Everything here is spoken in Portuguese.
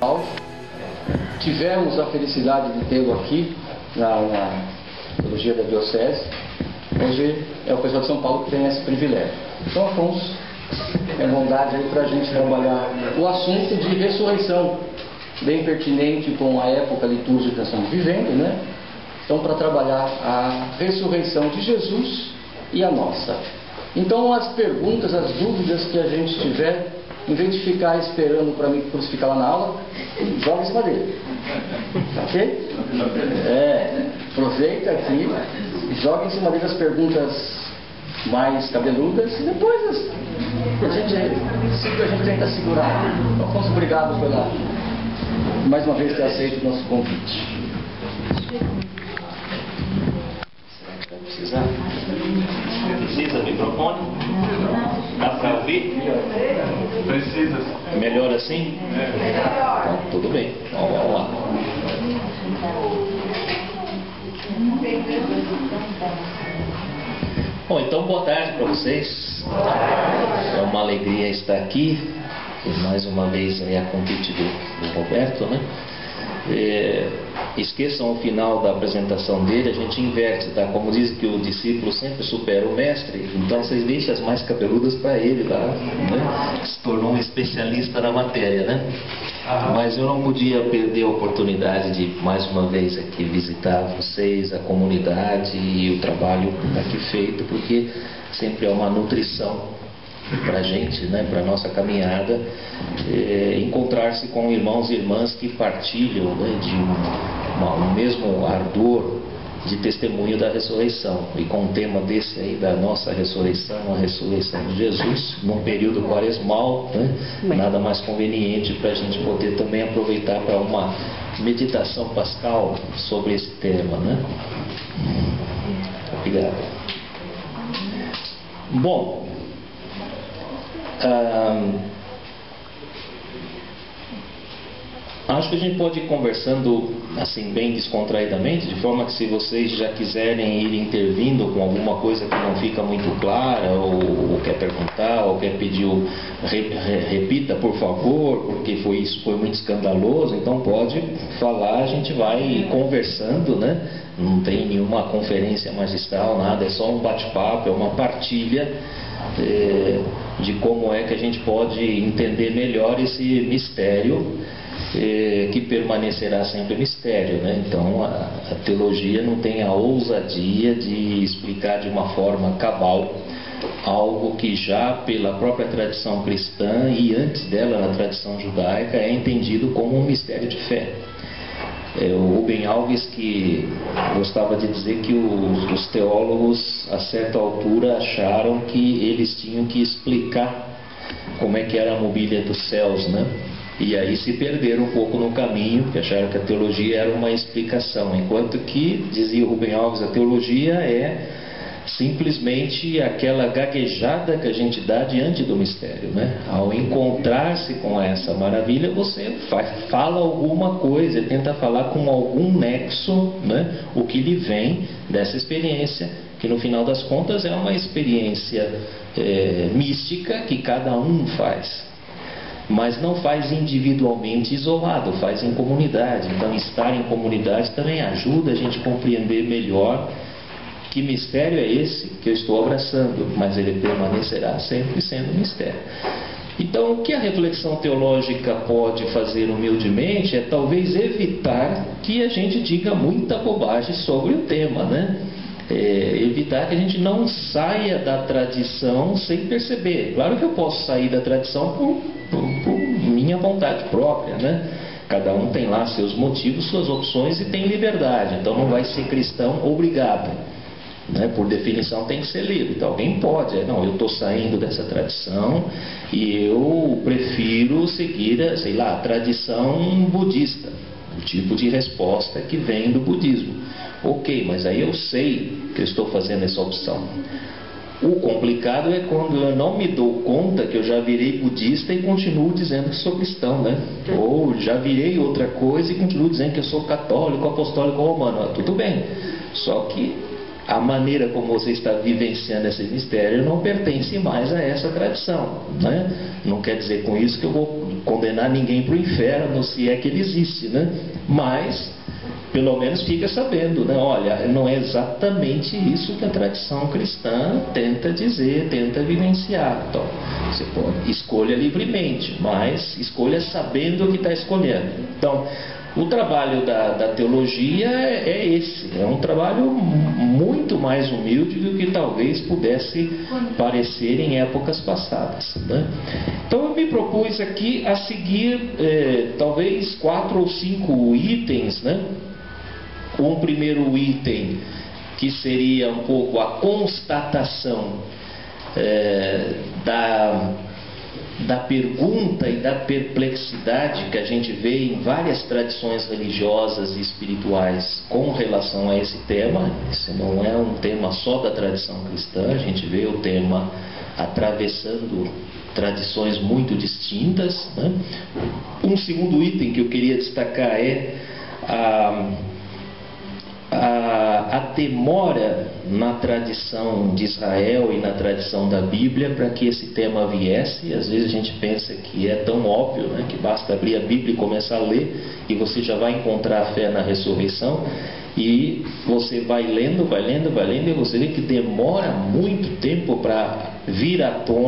Paulo. Tivemos a felicidade de tê-lo aqui na teologia da Diocese. Hoje é o pessoal de São Paulo que tem esse privilégio. Então, Afonso, é bondade aí para a gente trabalhar o assunto de ressurreição, bem pertinente com a época litúrgica que nós estamos vivendo, né? Então, para trabalhar a ressurreição de Jesus e a nossa. Então, as perguntas, as dúvidas que a gente tiver, em vez de ficar esperando para mim crucificar lá na aula, joga em cima dele. Ok? Aproveita aqui, joga em cima dele as perguntas mais cabeludas e depois a gente tenta segurar. Afonso, obrigado pela mais uma vez ter aceito o nosso convite. Precisa microfone? Dá para ouvir? Precisa. Melhor assim? Então, tudo bem. Então, vamos lá. Bom, então boa tarde para vocês. É uma alegria estar aqui. E mais uma vez a convite do Roberto, né? Esqueçam o final da apresentação dele, a gente inverte, tá? Como diz que o discípulo sempre supera o mestre, então vocês deixem as mais cabeludas para ele lá, né? Se tornou um especialista na matéria, né? Mas eu não podia perder a oportunidade de mais uma vez aqui visitar vocês, a comunidade e o trabalho aqui feito, porque sempre é uma nutrição para a gente, né, para a nossa caminhada, encontrar-se com irmãos e irmãs que partilham, né, de um mesmo ardor de testemunho da ressurreição. E com o tema desse aí da nossa ressurreição, a ressurreição de Jesus, num período quaresmal, né, nada mais conveniente para a gente poder também aproveitar para uma meditação pascal sobre esse tema, né? Obrigado. Bom, acho que a gente pode ir conversando assim bem descontraidamente, de forma que se vocês já quiserem ir intervindo com alguma coisa que não fica muito clara, ou quer perguntar, ou quer pedir repita por favor, porque isso foi muito escandaloso, então pode falar, a gente vai conversando, né? Não tem nenhuma conferência magistral, nada, é só um bate-papo, é uma partilha de como é que a gente pode entender melhor esse mistério que permanecerá sempre mistério, né? Então a teologia não tem a ousadia de explicar de uma forma cabal algo que já pela própria tradição cristã e antes dela na tradição judaica é entendido como um mistério de fé. O Rubem Alves que gostava de dizer que os teólogos a certa altura acharam que eles tinham que explicar como é que era a mobília dos céus, né? E aí se perderam um pouco no caminho, porque acharam que a teologia era uma explicação, enquanto que, dizia o Rubem Alves, a teologia é simplesmente aquela gaguejada que a gente dá diante do mistério, né? Ao encontrar-se com essa maravilha, você fala alguma coisa, tenta falar com algum nexo, né? O que lhe vem dessa experiência, que no final das contas é uma experiência mística que cada um faz, mas não faz individualmente isolado, faz em comunidade. Então estar em comunidade também ajuda a gente a compreender melhor que mistério é esse que eu estou abraçando, mas ele permanecerá sempre sendo mistério. Então, o que a reflexão teológica pode fazer humildemente é talvez evitar que a gente diga muita bobagem sobre o tema, né? Evitar que a gente não saia da tradição sem perceber. Claro que eu posso sair da tradição por minha vontade própria, né? Cada um tem lá seus motivos, suas opções e tem liberdade. Então não vai ser cristão obrigado, né? Por definição tem que ser livre. Então alguém pode, não, eu estou saindo dessa tradição e eu prefiro seguir, sei lá, a tradição budista, o tipo de resposta que vem do budismo. Ok, mas aí eu sei que eu estou fazendo essa opção. O complicado é quando eu não me dou conta que eu já virei budista e continuo dizendo que sou cristão, né? Ou já virei outra coisa e continuo dizendo que eu sou católico, apostólico, romano. Tudo bem, só que a maneira como você está vivenciando esse mistério não pertence mais a essa tradição, né? Não quer dizer com isso que eu vou condenar ninguém para o inferno, se é que ele existe, né? Mas pelo menos fica sabendo, né? Olha, não é exatamente isso que a tradição cristã tenta dizer, tenta evidenciar. Então, você pode escolha livremente, mas escolha sabendo o que está escolhendo. Então, o trabalho da teologia é esse, é um trabalho muito mais humilde do que talvez pudesse parecer em épocas passadas, né? Então eu me propus aqui a seguir talvez 4 ou 5 itens, né? Um primeiro item que seria um pouco a constatação da pergunta e da perplexidade que a gente vê em várias tradições religiosas e espirituais com relação a esse tema. Isso não é um tema só da tradição cristã, a gente vê o tema atravessando tradições muito distintas, né? Um segundo item que eu queria destacar é a demora na tradição de Israel e na tradição da Bíblia para que esse tema viesse. Às vezes a gente pensa que é tão óbvio, né, que basta abrir a Bíblia e começar a ler e você já vai encontrar a fé na ressurreição, e você vai lendo e você vê que demora muito tempo para vir à tona